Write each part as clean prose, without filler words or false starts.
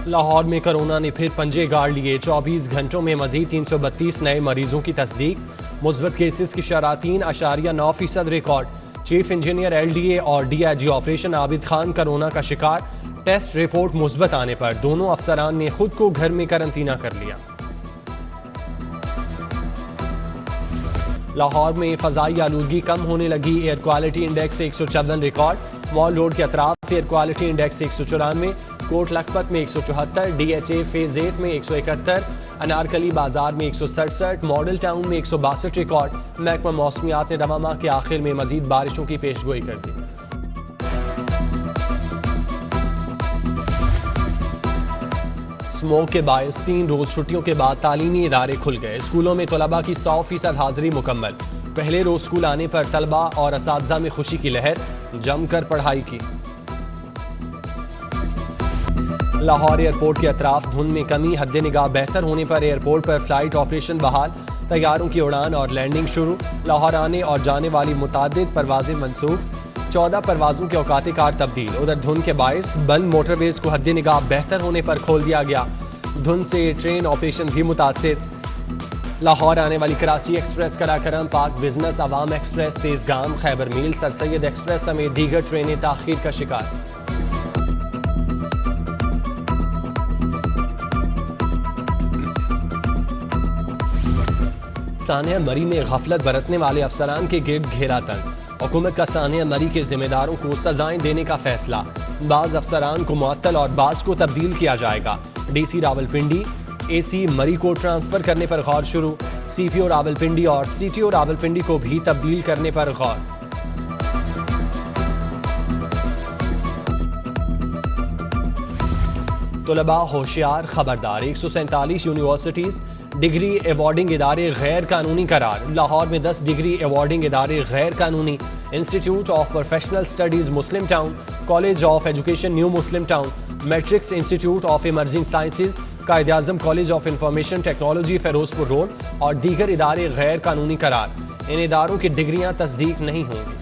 लाहौर में कोरोना ने फिर पंजे गाड़ लिए। 24 घंटों में मजीद 332 नए मरीजों की तस्दीक। मुस्बत केसेस की शरह 3.9% रिकॉर्ड। चीफ इंजीनियर LDA और DIG operation Abid Khan corona का शिकार। टेस्ट रिपोर्ट मुस्बत आने पर दोनों अफसरान ने खुद को घर में करंतना कर लिया। लाहौर में फजाई आलूदगी कम होने लगी। Air quality index 154 record. Mall road के अतराफ air quality index 194, Kot Lakhpat में 174, DHA फेज 8 में 171, अनारकली बाजार में 167, मॉडल टाउन में 162 रिकॉर्ड। महकमा मौसमियात ने रवा माह के आखिर में मजीद बारिशों की पेशगोई कर दी। स्मोक के बायस 3 रोज छुट्टियों के बाद तालीमी इदारे खुल गए। स्कूलों में तलबा की 100% हाजिरी मुकम्मल। पहले रोज स्कूल आने पर तलबा और असातिज़ा में खुशी की लहर। जमकर पढ़ाई की। लाहौर एयरपोर्ट के अतराफ धुंध में कमी। हद निगाह बेहतर होने पर एयरपोर्ट पर फ्लाइट ऑपरेशन बहाल। तैयारों की उड़ान और लैंडिंग शुरू। लाहौर आने और जाने वाली मुतादिद परवाजें मनसूख। 14 परवाजों के औकात कार तब्दील। उधर धुंध के बायस बंद मोटरवेज को हद निगाह बेहतर होने पर खोल दिया गया। धुंध से ट्रेन ऑपरेशन भी मुतासिर। लाहौर आने वाली कराची एक्सप्रेस, कराकरम, पाक बिजनेस, अवाम एक्सप्रेस, तेजगाम, खैबर मील, सर सैयद एक्सप्रेस समेत दीगर ट्रेनें ताखीर का शिकार। सानिया मरी में गफलत बरतने वाले अफसरान के गिर्द घेरा तंग। हुकूमत का सानिया मरी के जिम्मेदारों को सजाएं देने का फैसला। बाज अफसरान को मुअत्तल और बाज को तब्दील किया जाएगा। DC रावलपिंडी, AC मरी को ट्रांसफर करने पर गौर शुरू। CPO रावलपिंडी और CTO रावलपिंडी को भी तब्दील करने पर गौर। तलबा होशियार खबरदार। 147 यूनिवर्सिटीज डिग्री अवार्डिंग इदारे गैर कानूनी करार। लाहौर में 10 डिग्री अवार्डिंग इदारे गैर कानूनी। Institute of professional studies Muslim Town, college of education new Muslim Town, matrix institute of emerging sciences, Quaid Azam college of information technology Ferozepur Road और दीगर इदारे गैर कानूनी करार। इन इदारों की डिग्रियां तस्दीक नहीं होंगी।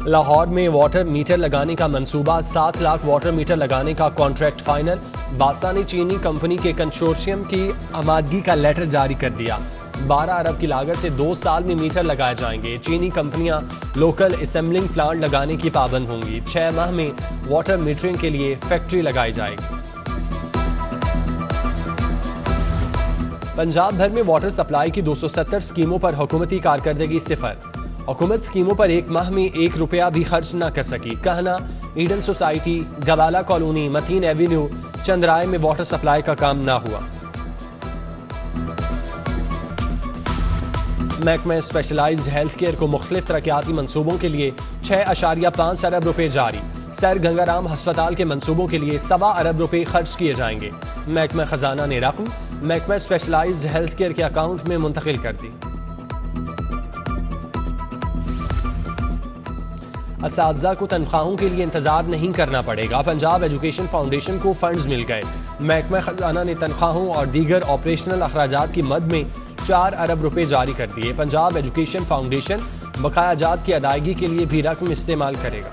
लाहौर में वाटर मीटर लगाने का मंसूबा। 7 लाख वाटर मीटर लगाने का कॉन्ट्रैक्ट फाइनल। बासा ने चीनी कंपनी के कंसोर्शियम की आमादगी का लेटर जारी कर दिया। 12 अरब की लागत से 2 साल में मीटर लगाए जाएंगे। चीनी कंपनियां लोकल असेंबलिंग प्लांट लगाने की पाबंद होंगी। 6 माह में वाटर मीटरिंग के लिए फैक्ट्री लगाई जाएगी। पंजाब भर में वाटर सप्लाई की 270 स्कीमों पर हुकूमती कारकर्दगी 0। हुकूमत स्कीमों पर 1 माह में 1 रुपया भी खर्च न कर सकी। कहना Eden society, Gawala colony, Mateen avenue, Chandrai में वाटर सप्लाई का काम ना हुआ। महकमा स्पेशलाइज्ड हेल्थ केयर को मुख्तलिफ तरक्याती मंसूबों के लिए 6.5 अरब रुपए जारी। सर गंगाराम हस्पताल के मंसूबों के लिए 1.25 अरब रुपए खर्च किए जाएंगे। महकमा खजाना ने रकम महकमा स्पेशलाइज्ड हेल्थ केयर के अकाउंट में मुंतकिल कर दी। असातिज़ा को तनख्वाहों के लिए इंतजार नहीं करना पड़ेगा। पंजाब एजुकेशन फाउंडेशन को फंड्स मिल गए। महकमा खजाना ने तनख्वाहों और दीगर ऑपरेशनल अखराजात की मद में 4 अरब रुपए जारी कर दिए। पंजाब एजुकेशन फाउंडेशन बकाया जात की अदायगी के लिए भी रकम इस्तेमाल करेगा।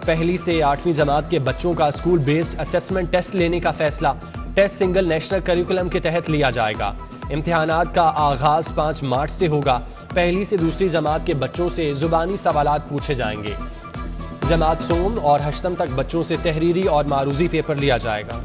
पहली से 8वीं जमात के बच्चों का स्कूल बेस्ड असेसमेंट टेस्ट लेने का फैसला। टेस्ट सिंगल नेशनल करिकुलम के तहत लिया जाएगा। इम्तिहानात का आगाज 5 मार्च से होगा। पहली से दूसरी जमात के बच्चों से जुबानी सवालात पूछे जाएंगे। जमात सोम और हश्तम तक बच्चों से तहरीरी और मारूजी पेपर लिया जाएगा।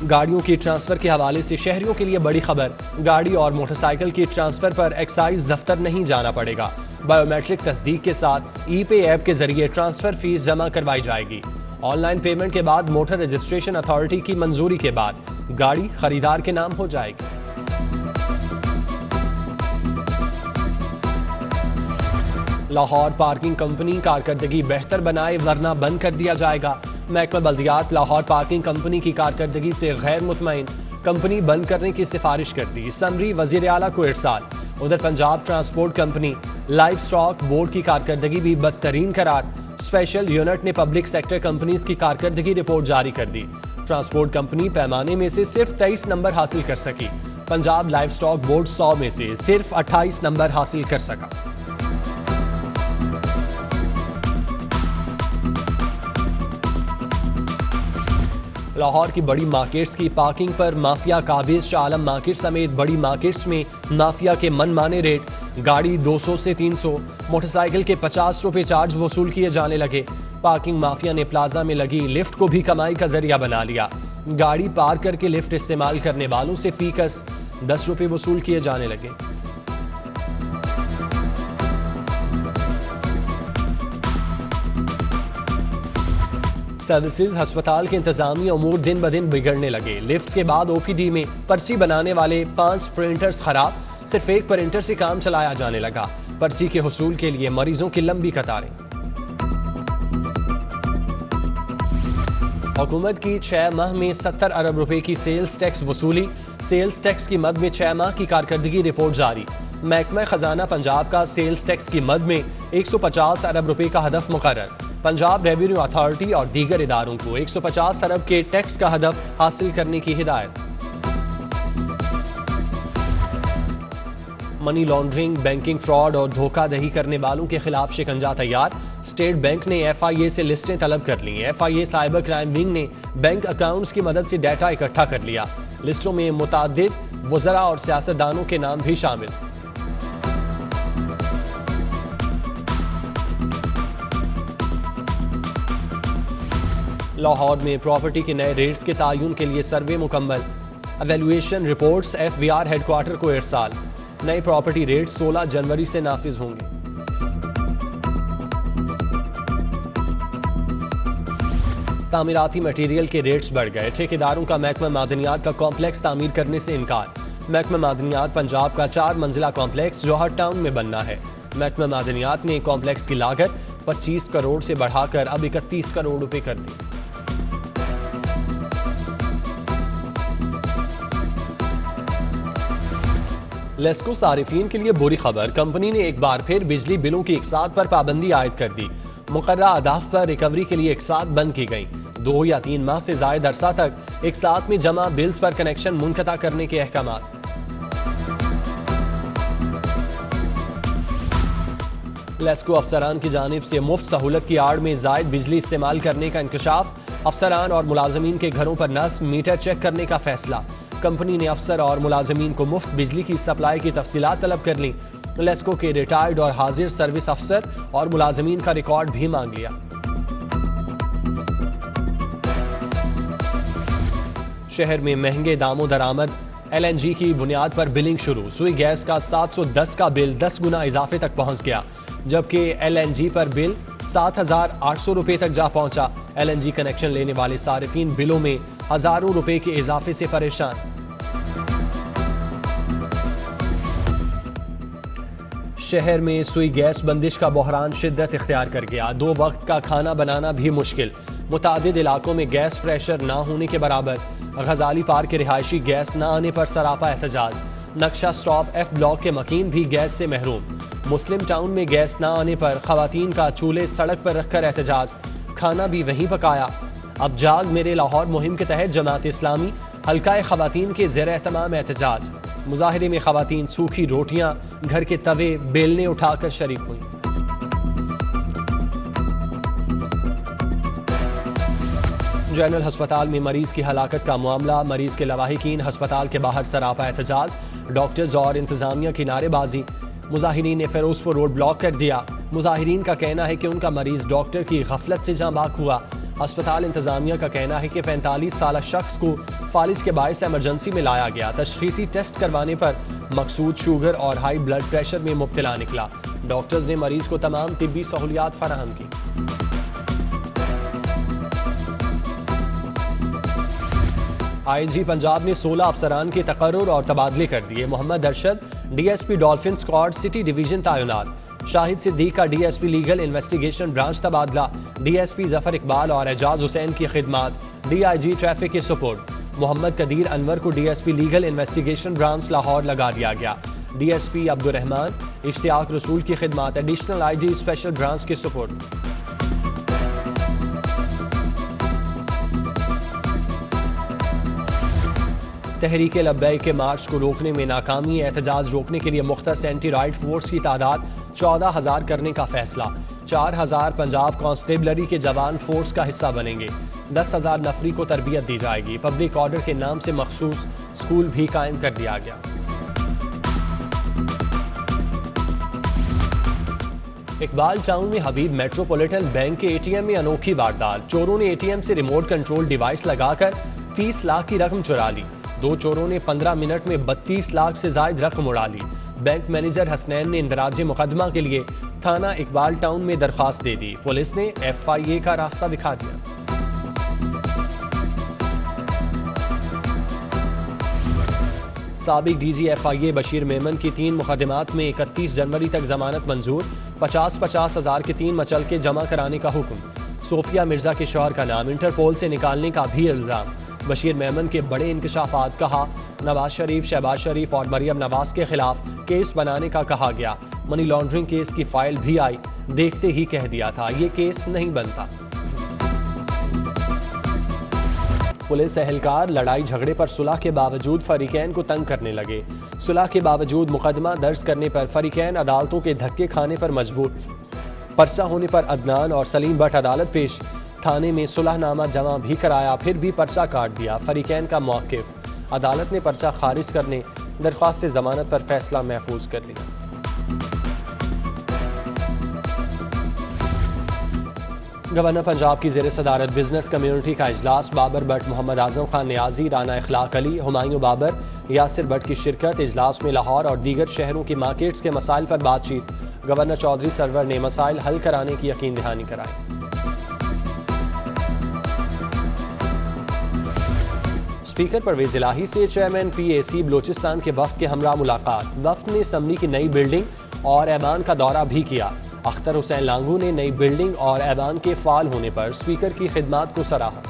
गाड़ियों की ट्रांसफर के हवाले से शहरियों के लिए बड़ी खबर। गाड़ी और मोटरसाइकिल की ट्रांसफर पर एक्साइज दफ्तर नहीं जाना पड़ेगा। बायोमेट्रिक तस्दीक के साथ ई-पे ऐप के जरिए ट्रांसफर फीस जमा करवाई जाएगी। ऑनलाइन पेमेंट के बाद मोटर रजिस्ट्रेशन अथॉरिटी की मंजूरी के बाद गाड़ी खरीदार के नाम हो जाएगी। लाहौर पार्किंग कंपनी कारकर्दगी बेहतर बनाए वरना बंद कर दिया जाएगा। महकमा बल्दियात लाहौर पार्किंग कंपनी की कारकर्दगी से गैर मुतमईन। कंपनी बंद करने की सिफारिश कर दी। समरी वजीर आला को इरसाल। उधर Punjab transport company live stock board की कारकर्दगी भी बदतरीन करार। स्पेशल यूनिट ने पब्लिक सेक्टर कंपनीज की कारकर्दगी रिपोर्ट जारी कर दी। ट्रांसपोर्ट कंपनी पैमाने में से सिर्फ 23 नंबर हासिल कर सकी। पंजाब लाइव स्टॉक बोर्ड 100 में से सिर्फ 28 नंबर हासिल कर सका। लाहौर की बड़ी मार्केट्स की पार्किंग पर माफिया काबिज। शाह आलम मार्केट समेत बड़ी मार्केट्स में माफिया के मनमाने रेट। गाड़ी 200 से 300, मोटरसाइकिल के 50 रुपए चार्ज वसूल किए जाने लगे। पार्किंग माफिया ने प्लाजा में लगी लिफ्ट को भी कमाई का जरिया बना लिया। गाड़ी पार करके लिफ्ट इस्तेमाल करने वालों से फीकस 10 रुपए वसूल किए जाने लगे। सर्विसेज अस्पताल के इंतजामी अमूर दिन ब दिन बिगड़ने लगे। लिफ्ट्स के बाद ओपीडी में पर्ची बनाने वाले 5 प्रिंटर्स खराब, सिर्फ एक प्रिंटर से काम चलाया जाने लगा। पर्ची के हुसूल के लिए मरीजों की लंबी कतारें। हुकूमत की 6 माह में 70 अरब रुपए की सेल्स टैक्स वसूली। सेल्स टैक्स की मद में 6 माह की कारकर्दगी रिपोर्ट जारी। महकमा खजाना पंजाब का सेल्स टैक्स की मद में 150 अरब रुपए का हदफ मुकर्रर। पंजाब रेवेन्यू अथॉरिटी और दीगर इदारों को 150 अरब के टैक्स का हदफ हासिल करने की हिदायत। मनी लॉन्ड्रिंग, बैंकिंग फ्रॉड और धोखाधड़ी करने वालों के खिलाफ शिकंजा तैयार। स्टेट बैंक ने FIA से लिस्टें तलब कर ली। FIA साइबर क्राइम विंग ने बैंक अकाउंट्स की मदद से डाटा इकट्ठा कर लिया। लिस्टों में मुतादिद वज़रा और सियासतदानों के नाम भी शामिल। लाहौर में प्रॉपर्टी के नए रेट्स के तायुन के लिए सर्वे मुकम्मल। एवेल्युएशन रिपोर्ट्स FBR हेडक्वार्टर को इरसाल। नए प्रॉपर्टी रेट्स 16 जनवरी से नाफिज होंगे। तामीराती मटीरियल के रेट्स बढ़ गए। ठेकेदारों का महकमा मादनियात का कॉम्प्लेक्स तामीर करने से इनकार। महकमा मादनियात पंजाब का 4 मंजिला कॉम्प्लेक्स जौहर टाउन में बनना है। महकमा मादनियात ने कॉम्प्लेक्स की लागत 25 करोड़ से बढ़ाकर अब 31 करोड़ रुपए कर दी। लेस्को सारिफीन के लिए बुरी खबर। कंपनी ने एक बार फिर बिजली बिलों की इकसात पर पाबंदी आयद कर दी। मुकर्ररा अहदाफ पर रिकवरी के लिए इकसात बंद की गई। 2 या 3 माह से जायद अरसा तक इकसात में जमा बिल्स पर कनेक्शन मुनक़ता करने के अहकामात। लेस्को अफसरान की जानिब से मुफ्त सहूलत की आड़ में जायद बिजली इस्तेमाल करने का इंकशाफ। अफसरान और मुलाजमीन के घरों पर नस्ब मीटर चेक करने का फैसला। कंपनी ने अफसर और मुलाजमीन को मुफ्त बिजली की सप्लाई की तफसीलात तलब कर ली। लेस्को के रिटायर्ड और हाजिर सर्विस अफसर और मुलाजमीन का रिकॉर्ड भी मांग लिया। शहर में महंगे दामों दरामद। LNG की बुनियाद पर बिलिंग शुरू। सुई गैस का 710 का बिल 10 गुना इजाफे तक पहुंच गया, जबकि LNG पर बिल 7,800 रुपए तक जा पहुंचा। LNG कनेक्शन लेने वाले सारिफीन बिलों में हजारों रुपए के इजाफे से परेशान। शहर में सुई गैस बंदिश का बहरान शिद्दत इख्तियार कर गया। 2 वक्त का खाना बनाना भी मुश्किल। मुतादिद इलाकों में गैस प्रेशर ना होने के बराबर। गजाली पार्क के रिहायशी गैस न आने पर सरापा एहतजाज। नक्शा स्टॉप F ब्लॉक के मकीन भी गैस से महरूम। मुस्लिम टाउन में गैस न आने पर खवातीन का चूल्हे सड़क पर रखकर एहतजाज। खाना भी वहीं पकाया। अब जाग मेरे लाहौर मुहिम के तहत जमात इस्लामी हल्का खवातीन के ज़ेर एहतमाम एहतजाज। मुजाहिरे में खवातीन सूखी रोटियां, घर के तवे, बेलने उठाकर शरीक हुई। जनरल अस्पताल में मरीज की हलाकत का मामला। मरीज के लवाहिकीन अस्पताल के बाहर सरापा एहतजाज। डॉक्टर्स और इंतजामिया की नारेबाजी। मुजाहिरीन ने फिरोजपुर रोड ब्लॉक कर दिया। मुजाहिरीन का कहना है कि उनका मरीज डॉक्टर की गफलत से जाँ बाक हुआ। अस्पताल इंतजामिया का कहना है कि 45 साल शख्स को फालिज के बायस इमरजेंसी में लाया गया। तशखीसी टेस्ट करवाने पर मकसूद शुगर और हाई ब्लड प्रेशर में मुब्तला निकला। डॉक्टर्स ने मरीज को तमाम तिब्बी सहूलियात फराहम की। IG पंजाब ने 16 अफसरान के तकर्रुर और तबादले कर दिए। Mohammad Arshad DSP dolphin squad city division तैनात। शाहिद सिद्दीक का DSP लीगल इन्वेस्टिगेशन ब्रांच तबादला। DSP जफर इकबाल और एजाज हुसैन की खिदमात DIG ट्रैफिक के सुपुर्द। मोहम्मद कदीर अनवर को DSP legal investigation branch Lahore लगा दिया गया। DSP अब्दुर्रहमान इश्तियाक रसूल की खिदमात एडिशनल IG स्पेशल ब्रांच के सुपुर्द। तहरीक लब्बैक के मार्च को रोकने में नाकामी, एहतजाज रोकने के लिए मुख्तस एंटी राइट फोर्स की तादाद 14,000 करने का फैसला। 4,000 पंजाब कांस्टेबलरी के जवान फोर्स का हिस्सा बनेंगे। 10,000 नफरी को तरबियत दी जाएगी। पब्लिक ऑर्डर के नाम से मखसूस स्कूल भी कायम कर दिया गया। इकबाल टाउन में हबीब मेट्रोपॉलिटन बैंक के एटीएम में अनोखी वारदात। चोरों ने एटीएम से रिमोट कंट्रोल डिवाइस लगाकर 30 लाख की रकम चुरा ली। 2 चोरों ने 15 मिनट में 32 लाख से जायद रकम उड़ा ली। बैंक मैनेजर हसनैन ने इंदराज मुकदमा के लिए थाना इकबाल टाउन में दरखास्त दे दी। पुलिस ने FIA का रास्ता दिखा दिया। साबिक DG FIA बशीर मेमन की 3 मुकदमात में 31 जनवरी तक जमानत मंजूर। 50-50 हज़ार के 3 मचलके जमा कराने का हुक्म। सोफिया मिर्जा के शौहर का नाम इंटरपोल से निकालने का भी इल्जाम। बशीर मेमन के बड़े इंकशाफात, कहा नवाज शरीफ, शहबाज शरीफ और मरियम नवाज के खिलाफ केस बनाने का कहा गया। मनी लॉन्ड्रिंग केस की फाइल भी आई, देखते ही कह दिया था ये केस नहीं बनता। पुलिस एहलकार लड़ाई झगड़े पर सुलह के बावजूद फरीकैन को तंग करने लगे। सुलह के बावजूद मुकदमा दर्ज करने पर फरीकैन अदालतों के धक्के खाने पर मजबूर। पर्चा होने पर अदनान और सलीम भट्ट अदालत पेश। थाने में सुलहनामा जमा भी कराया, फिर भी पर्चा काट दिया। फरीकैन का मौक़िफ़। अदालत ने पर्चा खारिज करने, दरख्वास्त जमानत पर फैसला महफूज कर लिया। गवर्नर पंजाब की ज़ेर सदारत बिजनेस कम्युनिटी का इजलास। बाबर भट्ट, मोहम्मद आजम खान न्याजी, राना इखलाक अली, हुमायूं बाबर, यासिर भट्ट की शिरकत। इजलास में लाहौर और दीगर शहरों की मार्केट्स के मसाइल पर बातचीत। गवर्नर चौधरी सरवर ने मसाइल हल कराने की यकीन दहानी कराई। स्पीकर परवेज इलाही से चेयरमैन PAC बलोचिस्तान के वफ्द के हमरा मुलाकात। वफ्द ने असम्बली की नई बिल्डिंग और ऐवान का दौरा भी किया। अख्तर हुसैन लांगू ने नई बिल्डिंग और ऐवान के फाल होने पर स्पीकर की खिदमात को सराहा।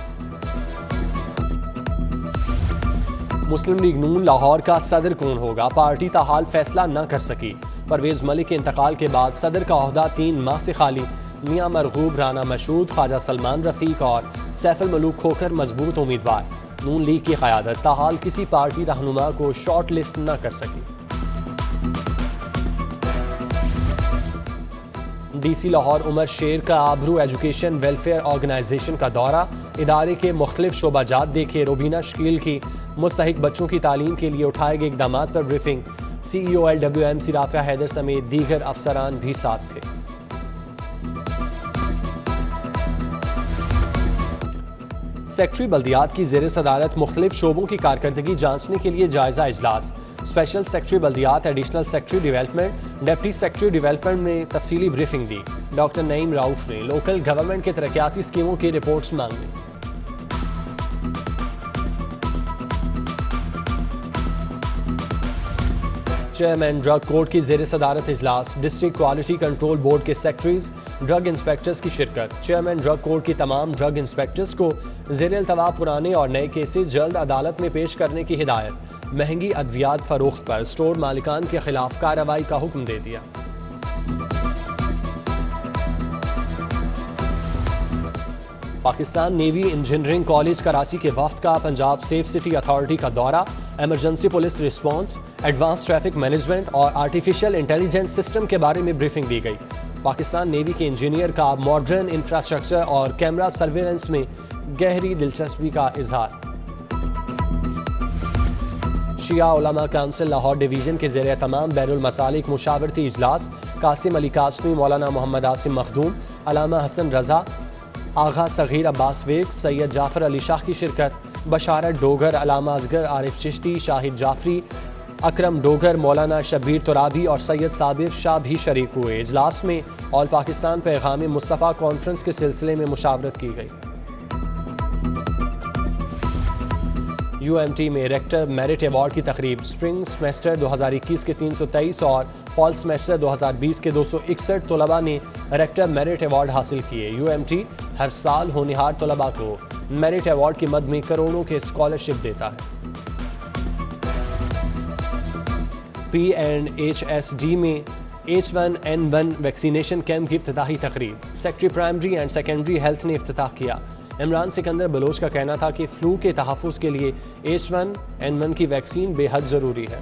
मुस्लिम लीग नून लाहौर का सदर कौन होगा, पार्टी ताहाल फैसला न कर सकी। परवेज मलिक के इंतकाल के बाद सदर का ओहदा 3 माह से खाली। मियां मरगूब, राना मशहूद, ख्वाजा सलमान रफीक और सैफुल मलूक खोकर मजबूत उम्मीदवार। नून लीग की क़यादत ताहाल किसी पार्टी रहनुमा को शॉर्ट लिस्ट न कर सकी। DC लाहौर उमर शेर का आबरू एजुकेशन वेलफेयर ऑर्गेनाइजेशन का दौरा। इदारे के मुख्तलिफ शोबाजात देखे। रोबीना शकील की मुस्तहिक बच्चों की तालीम के लिए उठाए गए इक़दाम पर briefing. CEO LWMC Rafia Haider समेत दीगर अफसरान भी साथ थे। सेक्रेटरी बल्दियात की ज़ेर सदारत मुख्तलिफ शोबों की कारकर्दगी जांचने के लिए जायजा इजलास। स्पेशल सेक्रेटरी बल्दियात, additional secretary development, deputy secretary development ने तफसीली ब्रीफिंग दी। डॉक्टर नईम राउफ ने लोकल गवर्नमेंट के तरक्याती स्कीमों की रिपोर्ट्स मांगी। चेयरमैन ड्रग कोर्ट की ज़ेर सदारत इजलास। डिस्ट्रिक्ट क्वालिटी कंट्रोल बोर्ड के सेक्रेटरीज, ड्रग इंस्पेक्टर्स की शिरकत। चेयरमैन ड्रग कोर्ट की तमाम ड्रग इंस्पेक्टर्स को ज़ेर अल्तवा पुराने और नए केसेस जल्द अदालत में पेश करने की हिदायत। महंगी अद्वियात फरोख्त पर स्टोर मालिकान के खिलाफ कार्रवाई का हुक्म दे दिया। Pakistan navy engineering college Karachi के वफ्द का पंजाब सेफ सिटी अथॉरिटी का दौरा। Emergency police response, advance traffic management और आर्टिफिशियल इंटेलिजेंस सिस्टम के बारे में ब्रीफिंग दी गई। पाकिस्तान नेवी के इंजीनियर का मॉडर्न इंफ्रास्ट्रक्चर और कैमरा सर्वेलेंस में गहरी दिलचस्पी का इजहार। शिया उलमा काउंसिल लाहौर डिवीजन के ज़ेर तमाम बैनुल मसालिक मुशावरती इजलास। कासिम अली कासमी, मौलाना मोहम्मद आसिम मखदूम, अलामा हसन रजा, आगा सगीर अब्बास वेग, सैयद जाफर अली शाह की शिरकत। बशारत डोगर, अलामा असगर आरिफ चिश्ती, शाहिद जाफरी, अकरम डोगर, मौलाना शब्बीर तुराबी और सैयद साबिर शाह भी शरीक हुए। इजलास में ऑल पाकिस्तान पैगाम मुस्तफ़ा कॉन्फ्रेंस के सिलसिले में मुशावरत की गई। UMT में रेक्टर मेरिट अवार्ड की तकरीब। स्प्रिंग सेमेस्टर 2021 के 323 और फॉल सेमेस्टर 2020 के 261 तलबा ने रेक्टर मेरिट अवार्ड हासिल किए। UMT हर साल होनहार तलबा को मेरिट अवार्ड की मद में करोड़ों के स्कॉलरशिप देता है। P&HSD में H1N1 वैक्सीनेशन कैंप की इफ्तिताही तकरीब। Secretary primary and secondary health ने इफ्तिताह किया। इमरान सिकंदर बलोच का कहना था कि फ्लू के तहफ़्फ़ुज़ के लिए H1N1 की वैक्सीन बेहद ज़रूरी है।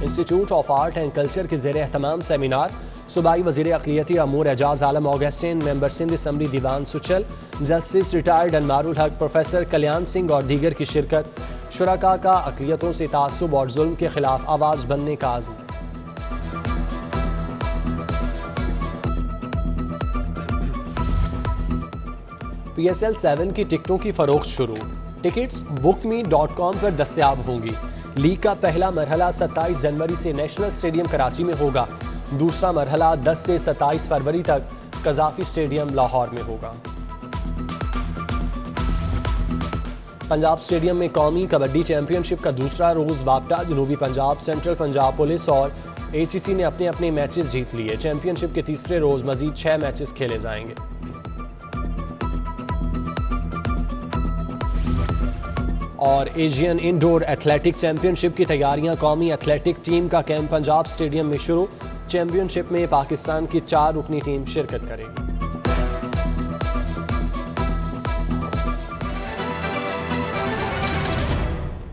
Institute of art and culture के ज़ेर एहतमाम सेमिनार, सूबाई वज़ीर अक़लियती अमूर एजाज़ आलम ऑगस्टिन, मेंबर सिंध असम्बली दीवान सुचल, जस्टिस रिटायर्ड अनवारुल हक, प्रोफेसर कल्याण सिंह और दीगर की शिरकत। शुरका का अक़लियतों से तासुब और जुल्म के खिलाफ आवाज़ बनने का आज़म। PSL 7 की टिकटों की फरोख्त शुरू। टिकट्स bookme.com पर दस्तयाब होंगी। लीग का पहला मरहला 27 जनवरी से नेशनल स्टेडियम कराची में होगा। दूसरा मरहला 10 से 27 फरवरी तक कज़ाफ़ी स्टेडियम लाहौर में होगा। पंजाब स्टेडियम में कौमी कबड्डी चैंपियनशिप का दूसरा रोज़ वापटा। जनूबी पंजाब, सेंट्रल पंजाब पुलिस और ACC ने अपने अपने मैचेस जीत लिए। चैंपियनशिप के तीसरे रोज़ मजीद 6 मैचेस खेले जाएंगे। और एशियन इंडोर एथलेटिक चैंपियनशिप की तैयारियां, कौमी एथलेटिक टीम का कैंप पंजाब स्टेडियम में शुरू। चैंपियनशिप में पाकिस्तान की 4 रुकनी टीम शिरकत करेगी।